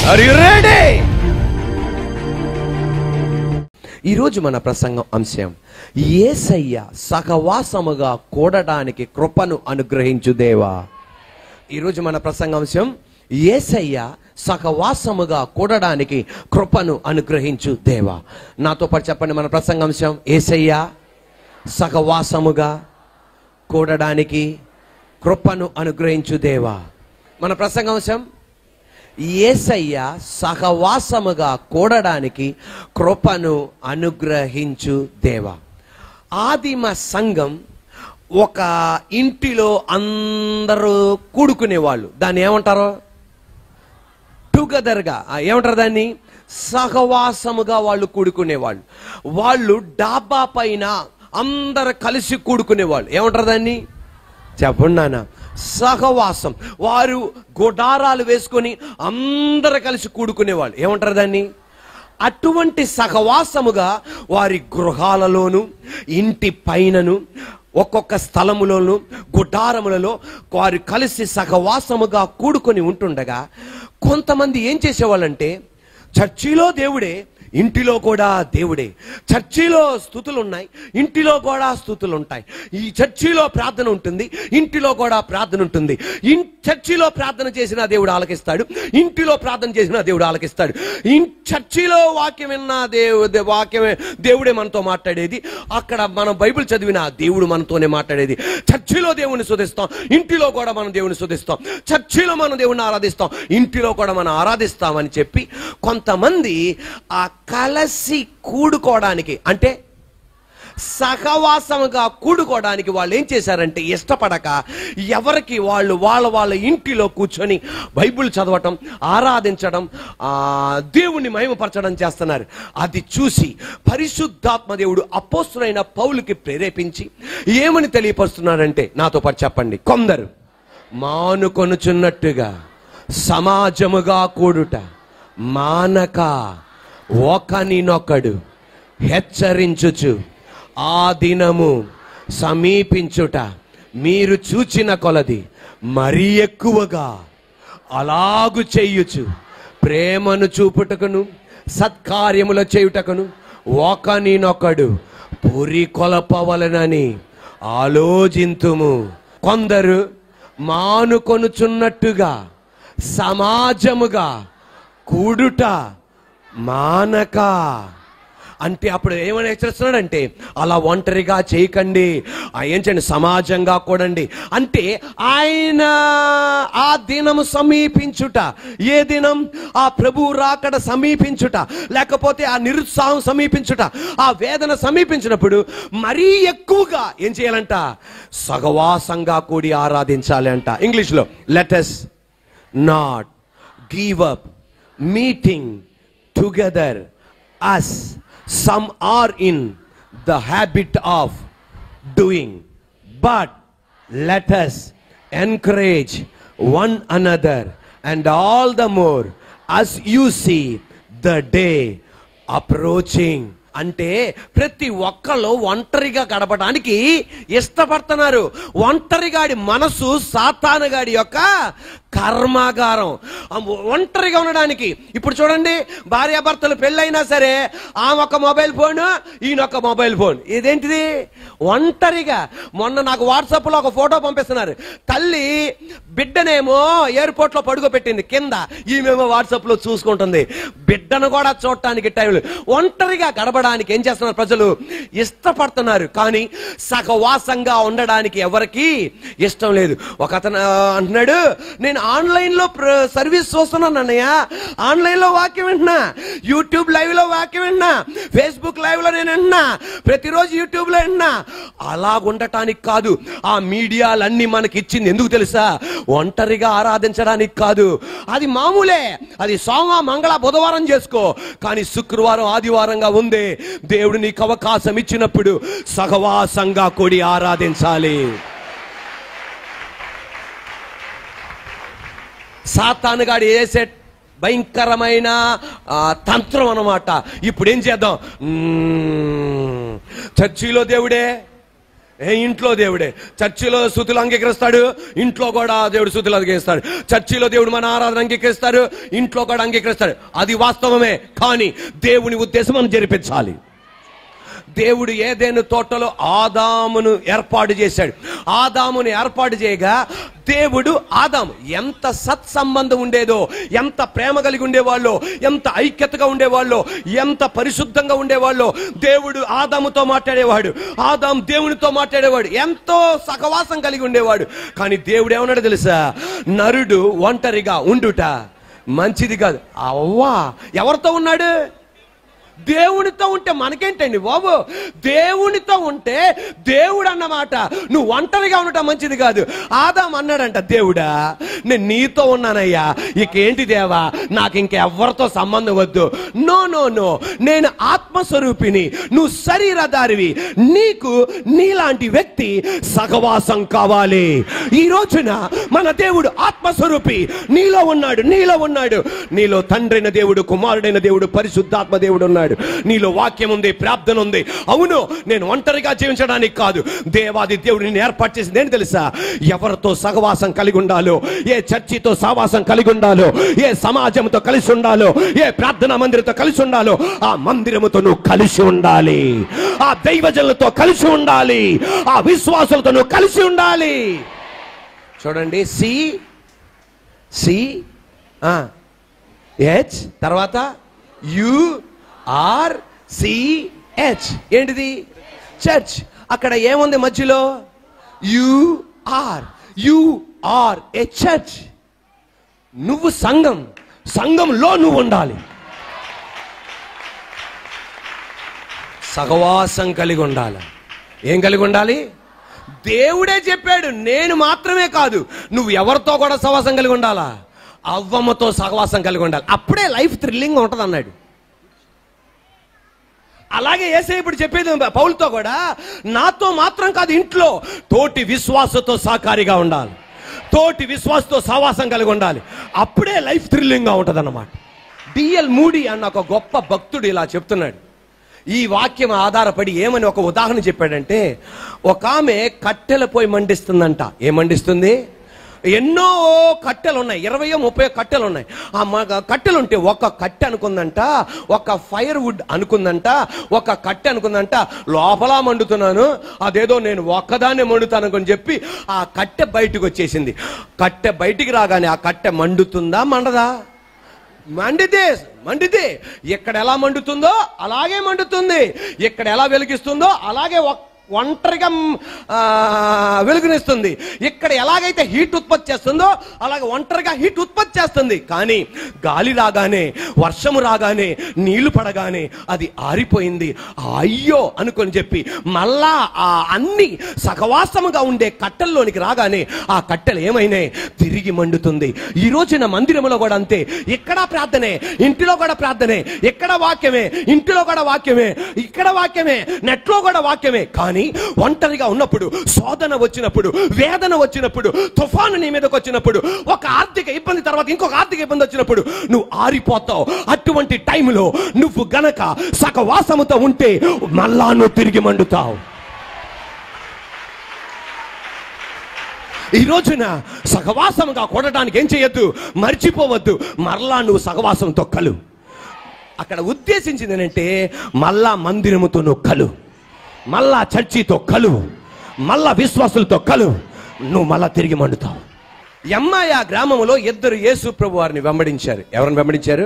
Are you ready? ఈరోజు మన ప్రసంగం అంశం, యేసయ్య సహవాసముగా కూడడానికి కృపను అనుగ్రహించు దేవా. ఈరోజు మన ప్రసంగాంశం, యేసయ్య సహవాసముగా కూడడానికి కృపను అనుగ్రహించు దేవా. నాతో పాటు చెప్పండి మన ప్రసంగాంశం, యేసయ్య సహవాసముగా కూడడానికి కృపను అనుగ్రహించు దేవా. మన ప్రసంగాంశం, యేసయ్య సహవాసముగా కూడడానికి కృపను అనుగ్రహించు దేవా. ఆదిమ సంఘం ఒక ఇంటిలో అందరూ కూడుకునేవాళ్ళు. దాన్ని ఏమంటారు? టుగెదర్గా ఏమంటారు? దాన్ని సహవాసముగా వాళ్ళు కూడుకునేవాళ్ళు. వాళ్ళు డాబా పైన అందరు కలిసి కూడుకునేవాళ్ళు. ఏమంటారు దాన్ని? చెప్పండి నాన్న. సహవాసం. వారు గుడారాలు వేసుకొని అందరు కలిసి కూడుకునేవాళ్ళు. ఏమంటారు దాన్ని? అటువంటి సహవాసముగా వారి గృహాలలోను, ఇంటి పైనను, ఒక్కొక్క స్థలములోను, గుడారములలో వారు కలిసి సహవాసముగా కూడుకొని ఉంటుండగా కొంతమంది ఏం చేసేవాళ్ళంటే, చర్చిలో దేవుడే, ఇంటిలో కూడా దేవుడే. చర్చిలో స్తుతులు ఉన్నాయి, ఇంటిలో కూడా స్తుతులు ఉంటాయి. ఈ చర్చిలో ప్రార్థన ఉంటుంది, ఇంటిలో కూడా ప్రార్థన ఉంటుంది. చర్చిలో ప్రార్థన చేసిన దేవుడు ఆలకిస్తాడు, ఇంటిలో ప్రార్థన చేసిన దేవుడు ఆలకిస్తాడు. చర్చిలో వాక్యం విన్న వాక్యమే దేవుడే మనతో మాట్లాడేది. అక్కడ మనం బైబిల్ చదివిన దేవుడు మనతోనే మాట్లాడేది. చర్చిలో దేవుని స్తుతిస్తాం, ఇంటిలో కూడా మనం దేవుని స్తుతిస్తాం. చర్చిలో మనం దేవుని ఆరాధిస్తాం, ఇంటిలో కూడా మనం ఆరాధిస్తామని చెప్పి కొంతమంది ఆ కలిసి కూడుకోవడానికి, అంటే సహవాసముగా కూడుకోవడానికి వాళ్ళు ఏం చేశారంటే, ఇష్టపడక ఎవరికి వాళ్ళు వాళ్ళ ఇంటిలో కూర్చొని బైబిల్ చదవటం, ఆరాధించడం, దేవుణ్ణి మహిమపరచడం చేస్తున్నారు. అది చూసి పరిశుద్ధాత్మ దేవుడు అపోస్తలుడైన పౌలుకి ప్రేరేపించి ఏమని తెలియపరుస్తున్నారంటే, నాతో పాటు చెప్పండి. కొందరు మానుకొనుచున్నట్టుగా సమాజముగా కూడుట మానక ఒకనినొకడు హెచ్చరించుచు ఆ దినము సమీపించుట మీరు చూచిన కొలది మరీ ఎక్కువగా అలాగు చెయ్యుచు ప్రేమను చూపుటకును సత్కార్యముల చేయుటకును ఒకనినొకడు పురికొలపవలనని ఆలోచింతుము. కొందరు మానుకొనుచున్నట్టుగా సమాజముగా కూడుట మానక, అంటే అప్పుడు ఏమని హెచ్చరిస్తున్నాడంటే, అలా ఒంటరిగా చేయకండి, ఏం చేయండి, సమాజంగా కూడండి. అంటే ఆయన ఆ దినము సమీపించుట, ఏ దినం? ఆ ప్రభు రాకడ సమీపించుట, లేకపోతే ఆ నిరుత్సాహం సమీపించుట, ఆ వేదన సమీపించినప్పుడు మరీ ఎక్కువగా ఏం చేయాలంట? సహవాసంగా కూడి ఆరాధించాలి అంట. ఇంగ్లీష్లో, let us not give up meeting together as some are in the habit of doing, but let us encourage one another, and all the more as you see the day approaching. అంటే ప్రతి ఒక్కళ్ళు ఒంటరిగా గడపడానికి ఇష్టపడుతున్నారు. ఒంటరిగాడి మనసు సాతానుగాడి యొక్క కర్మాగారం. ఒంటరిగా ఉండడానికి. ఇప్పుడు చూడండి, భార్యాభర్తలు పెళ్ళైనా సరే ఆమె ఒక మొబైల్ ఫోన్, ఈయనొక మొబైల్ ఫోన్. ఇదేంటిది? ఒంటరిగా. మొన్న నాకు వాట్సాప్లో ఒక ఫోటో పంపిస్తున్నారు. తల్లి బిడ్డనేమో ఎయిర్పోర్ట్లో పడుకోబెట్టింది కింద, ఈమెమో వాట్సాప్లో చూసుకుంటుంది. బిడ్డను కూడా చూడటానికి టైంలో ఒంటరిగా గడపడానికి ఏం చేస్తున్నారు ప్రజలు? ఇష్టపడుతున్నారు. కానీ సహవాసంగా ఉండడానికి ఎవరికి ఇష్టం లేదు. ఒక అతను అంటున్నాడు, నేను ఆన్లైన్లో సర్వీస్ చూస్తున్నాను అన్నయ్య, ఆన్లైన్లో వాక్యం వింటున్నా, యూట్యూబ్ లైవ్లో వాక్యం వింటున్నా, ఫేస్బుక్ లైవ్లో నేను వింటున్నా, ప్రతిరోజు యూట్యూబ్లో వింటున్నా. అలా ఉండటానికి కాదు. ఆ మీడియాలన్నీ మనకి ఇచ్చింది ఎందుకు తెలుసా? ఒంటరిగా ఆరాధించడానికి కాదు. అది మామూలే, అది సోమ మంగళ బుధవారం చేసుకో. కానీ శుక్రవారం ఆదివారంగా ఉంది. దేవుడు నీకు అవకాశం ఇచ్చినప్పుడు సహవాసంగా కూడి ఆరాధించాలి. సాతానుగాడు వేసే భయంకరమైన తంత్రం అన్నమాట. ఇప్పుడు ఏం చేద్దాం? చర్చిలో దేవుడే, ఇంట్లో దేవుడే, చర్చిలో స్తుతులు అంగీకరిస్తాడు, ఇంట్లో కూడా దేవుడు స్తుతులు అంగీకరిస్తాడు. చర్చిలో దేవుడు మన ఆరాధన అంగీకరిస్తాడు, ఇంట్లో కూడా అంగీకరిస్తాడు. అది వాస్తవమే. కానీ దేవుని ఉద్దేశం మనం జరిపించాలి. దేవుడు ఏదైనా తోటలో ఆదామును ఏర్పాటు చేశాడు. ఆదామును ఏర్పాటు చేయగా దేవుడు ఆదాము ఎంత సత్సంబంధం ఉండేదో, ఎంత ప్రేమ కలిగి ఉండేవాళ్ళో, ఎంత ఐక్యతగా ఉండేవాళ్ళో, ఎంత పరిశుద్ధంగా ఉండేవాళ్ళో. దేవుడు ఆదాముతో మాట్లాడేవాడు, ఆదాము దేవునితో మాట్లాడేవాడు, ఎంతో సహవాసం కలిగి ఉండేవాడు. కానీ దేవుడు ఏమన్నాడు తెలుసా? నరుడు ఒంటరిగా ఉండుట మంచిది కాదు. అవ్వా ఎవరితో ఉన్నాడు? దేవునితో ఉంటే మనకేంటండి బాబు? దేవునితో ఉంటే దేవుడు అన్నమాట నువ్వు ఒంటరిగా ఉండటం మంచిది కాదు. ఆదాం అన్నాడంట, దేవుడా నేను నీతో ఉన్నానయ్యా, ఇకేంటి దేవా, నాకు ఇంకెవ్వరితో సంబంధం వద్దు. నో నో నో, నేను ఆత్మస్వరూపిని, నువ్వు శరీరధారివి, నీకు నీలాంటి వ్యక్తి సహవాసం కావాలి. ఈ రోజున మన దేవుడు ఆత్మస్వరూపి, నీలో ఉన్నాడు, నీలో ఉన్నాడు. నీలో తండ్రైన దేవుడు, కుమారుడైన దేవుడు, పరిశుద్ధాత్మ దేవుడు ఉన్నాడు. నీలో వాక్యం ఉంది, ప్రార్థన ఉంది. అవును, నేను ఒంటరిగా జీవించడానికి కాదు, దేవాది దేవుడు నిన్ను ఏర్పాటు చేసింది ఏంటి తెలుసా? ఎవరితో సహవాసం కలిగి ఉండాలో, ఏ చర్చితో సహవాసం కలిగి ఉండాలో, ఏ సమాజంతో కలిసి ఉండాలో, ఏ ప్రార్థనా మందిరంతో కలిసి ఉండాలో, ఆ మందిరముతో నువ్వు కలిసి ఉండాలి, ఆ దైవజనులతో కలిసి ఉండాలి, ఆ విశ్వాసులతో నువ్వు కలిసి ఉండాలి. చూడండి, హెచ్ తర్వాత URCH. ఏంటిది? చర్చ్. అక్కడ ఏముంది మధ్యలో? You are a church. నువ్వు సంఘంలో నువ్వు ఉండాలి, సహవాసం కలిగి ఉండాలి. ఏం కలిగి ఉండాలి? దేవుడే చెప్పాడు, నేను మాత్రమే కాదు, నువ్వు ఎవరితో కూడా సహవాసం కలిగి ఉండాలా? అవ్వమ్మతో సహవాసం కలిగి ఉండాలి, అప్పుడే లైఫ్ థ్రిల్లింగ్ ఉంటుంది అన్నాడు. అలాగే యేసయ్య ఇప్పుడు చెప్పేది పౌలుతో కూడా, నాతో మాత్రం కాదు, ఇంట్లో తోటి విశ్వాసతో సహకారిగా ఉండాలి, తోటి విశ్వాసతో సహవాసం కలిగి ఉండాలి, అప్పుడే లైఫ్ థ్రిల్లింగ్గా ఉంటుంది అన్నమాట. డిఎల్ మూడీ అన్న ఒక గొప్ప భక్తుడు ఇలా చెప్తున్నాడు. ఈ వాక్యం ఆధారపడి ఏమని ఒక ఉదాహరణ చెప్పాడంటే, ఒక ఆమె కట్టెల పోయి మండిస్తుందంట. ఏం మండిస్తుంది? ఎన్నో కట్టెలు ఉన్నాయి, 20-30 కట్టెలు ఉన్నాయి. ఆ కట్టెలు ఉంటే ఒక కట్టె అనుకుందంట, ఒక ఫైర్ వుడ్ అనుకుందంట, ఒక కట్టె అనుకుందంట, లోపల మండుతున్నాను, అదేదో నేను ఒక్కదాన్నే మండుతాను అని చెప్పి ఆ కట్టె బయటకు వచ్చేసింది. కట్టె బయటికి రాగానే ఆ కట్టె మండుతుందా మండదా? మండితే ఎక్కడ ఎలా మండుతుందో అలాగే మండుతుంది, ఎక్కడ ఎలా వెలిగిస్తుందో అలాగే ఒంటరిగా వెలుగునిస్తుంది. ఇక్కడ ఎలాగైతే హీట్ ఉత్పత్తి చేస్తుందో అలాగే ఒంటరిగా హీట్ ఉత్పత్తి చేస్తుంది. కానీ గాలి రాగానే, వర్షము రాగానే, నీళ్లు పడగానే అది ఆరిపోయింది. అయ్యో అనుకొని చెప్పి మళ్ళా ఆ అన్ని సహవాసముగా ఉండే కట్టెల్లోనికి రాగానే ఆ కట్టెలు ఏమైనాయి? తిరిగి మండుతుంది. ఈ రోజున మందిరంలో కూడా అంతే. ఇక్కడ ప్రార్థనే, ఇంటిలో కూడా ప్రార్థనే, ఇక్కడ వాక్యమే, ఇంటిలో కూడా వాక్యమే, ఇక్కడ వాక్యమే, నెట్లో కూడా వాక్యమే. కానీ ఒంటరిగా ఉన్నప్పుడు, శోధన వచ్చినప్పుడు, వేదన వచ్చినప్పుడు, తుఫాను నీ మీదకి వచ్చినప్పుడు, ఒక ఆర్థిక ఇబ్బంది తర్వాత ఇంకొక ఆర్థిక ఇబ్బంది వచ్చినప్పుడు నువ్వు ఆరిపోతావు. అటువంటి టైంలో నువ్వు గనక సహవాసముతో ఉంటే మళ్ళా నువ్వు తిరిగి మండుతావు. ఈ రోజున సహవాసంగా కొనడానికి ఏం చేయొద్దు, మర్చిపోవద్దు, మరలా నువ్వు సహవాసంతో కలు. అక్కడ ఉద్దేశించింది ఏంటంటే, మళ్ళా మందిరముతో నువ్వు కలు, మళ్ళా చర్చితో కలు, మళ్ళా విశ్వాసులతో కలు, నువ్వు మళ్ళా తిరిగి మండుతావు. యమ్మాయ గ్రామంలో ఇద్దరు యేసు ప్రభు వారిని వెంబడించారు. ఎవరిని వెంబడించారు?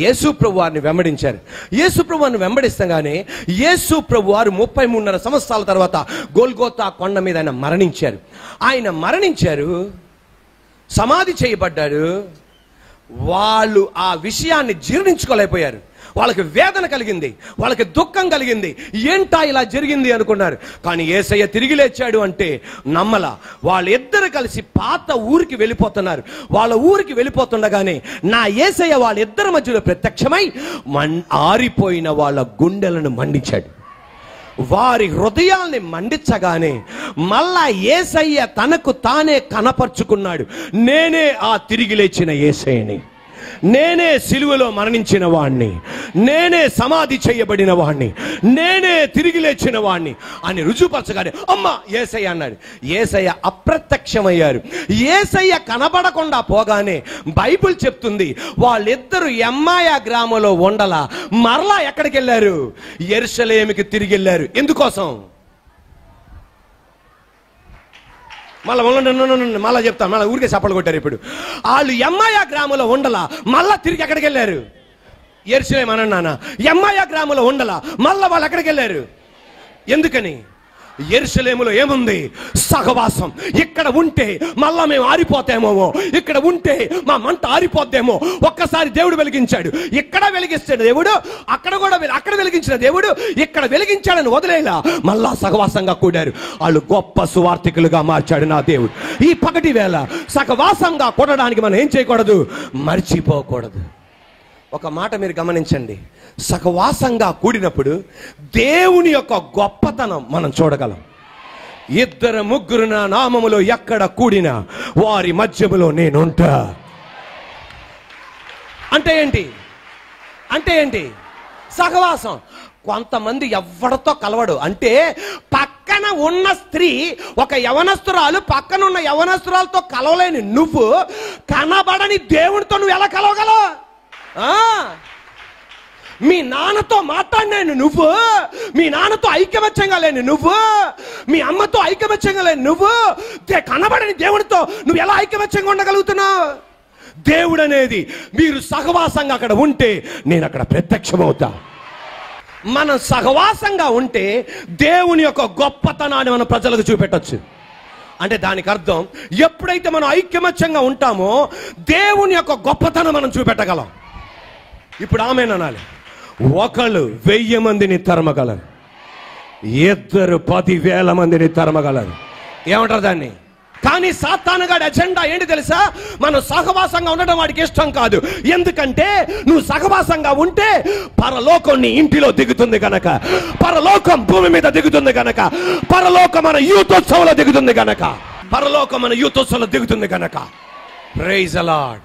యేసు ప్రభు వారిని వెంబడించారు. యేసు ప్రభు వారిని వెంబడిస్తగానే యేసు ప్రభు వారు 33.5 సంవత్సరాల తర్వాత గోల్గోతా కొండ మీద ఆయన మరణించారు. ఆయన మరణించారు, సమాధి చేయబడ్డారు. వాళ్ళు ఆ విషయాన్ని జీర్ణించుకోలేకపోయారు. వాళ్ళకి వేదన కలిగింది, వాళ్ళకి దుఃఖం కలిగింది. ఏంటా ఇలా జరిగింది అనుకున్నారు. కానీ యేసయ్య తిరిగి లేచాడు అంటే నమ్మల. వాళ్ళిద్దరు కలిసి పాత ఊరికి వెళ్ళిపోతున్నారు. వాళ్ళ ఊరికి వెళ్ళిపోతుండగానే నా యేసయ్య వాళ్ళిద్దరి మధ్యలో ప్రత్యక్షమై ఆరిపోయిన వాళ్ళ గుండెలను మండించాడు. వారి హృదయాల్ని మండించగానే మళ్ళా యేసయ్య తనకు తానే కనపరుచుకున్నాడు. నేనే ఆ తిరిగి లేచిన యేసయ్యని, నేనే సిలువలో మరణించిన వాణ్ణి, నేనే సమాధి చేయబడిన వాణ్ణి, నేనే తిరిగి లేచిన వాణ్ణి అని రుజువుపరచగానే అమ్మ యేసయ్య అన్నాడు. యేసయ్య అప్రత్యక్షమయ్యారు. యేసయ్య కనబడకుండా పోగానే బైబిల్ చెప్తుంది వాళ్ళిద్దరూ ఎమ్మాయా గ్రామంలో ఉండలా మరలా ఎక్కడికి వెళ్ళారు? యెరూషలేముకి తిరిగి వెళ్ళారు. ఎందుకోసం? మళ్ళా చెప్తాను, మళ్ళీ ఊరికే చప్పలు కొట్టారు. ఇప్పుడు వాళ్ళు ఎమ్మాయా గ్రామంలో ఉండలా మళ్ళా తిరిగి ఎక్కడికి వెళ్ళారు? యెరూషలేము అన్నానా? ఎమ్మాయా గ్రామంలో ఉండలా మళ్ళా వాళ్ళు ఎక్కడికి వెళ్ళారు? ఎందుకని? యెరూషలేములో ఏముంది? సహవాసం. ఇక్కడ ఉంటే మళ్ళా మేము ఆరిపోతామో, ఇక్కడ ఉంటే మా మంట ఆరిపోద్దేమో. ఒక్కసారి దేవుడు వెలిగించాడు, ఇక్కడ వెలిగిస్తాడు దేవుడు, అక్కడ వెలిగించిన దేవుడు ఇక్కడ వెలిగించాడని వదిలేలా మళ్ళా సహవాసంగా కూడారు. వాళ్ళు గొప్ప సువార్థికులుగా మార్చాడు నా దేవుడు. ఈ పగటి వేళ సహవాసంగా కూడడానికి మనం ఏం చేయకూడదు? మర్చిపోకూడదు. ఒక మాట మీరు గమనించండి, సహవాసంగా కూడినప్పుడు దేవుని యొక్క గొప్పతనం మనం చూడగలం. ఇద్దరు ముగ్గురు నా నామములో ఎక్కడ కూడినా వారి మధ్యములో నేనుంటా. అంటే ఏంటి? అంటే ఏంటి? సహవాసం. కొంతమంది ఎవరితో కలవడు. అంటే పక్కన ఉన్న స్త్రీ, ఒక యవనస్తురాలు పక్కన ఉన్న యవనస్తురాలతో కలవలేని నువ్వు కనబడని దేవునితో నువ్వు ఎలా కలవగలవు? మీ నాన్నతో మాట్లాడినాను నువ్వు, మీ నాన్నతో ఐకమత్యంగా లేని నువ్వు, మీ అమ్మతో ఐకమత్యంగా లేని నువ్వు కనబడని దేవుడితో నువ్వు ఎలా ఐకమత్యంగా ఉండగలుగుతున్నావు? దేవుడు అనేది మీరు సహవాసంగా అక్కడ ఉంటే నేను అక్కడ ప్రత్యక్షమవుతా. మనం సహవాసంగా ఉంటే దేవుని యొక్క గొప్పతనాన్ని మనం ప్రజలకు చూపెట్టచ్చు. అంటే దానికి అర్థం ఎప్పుడైతే మనం ఐకమత్యంగా ఉంటామో దేవుని యొక్క గొప్పతనం మనం చూపెట్టగలం. ఇప్పుడు ఆమె అనాలి, ఒకళ్ళు 1000 మందిని తరమగలరు, ఇద్దరు 10,000 మందిని తరమగలరు. ఏమంటారు దాన్ని? కానీ సాతానుగాడి అజెండా ఏంటి తెలుసా? మనం సహవాసంగా ఉండడం వాడికి ఇష్టం కాదు. ఎందుకంటే నువ్వు సహవాసంగా ఉంటే పరలోకం నీ ఇంటిలో దిగుతుంది గనక, పరలోకం భూమి మీద దిగుతుంది గనక, పరలోకం మన యూతోత్సవంలో దిగుతుంది గనక, పరలోకం మన యూతోత్సవంలో దిగుతుంది గనక. Praise the lord.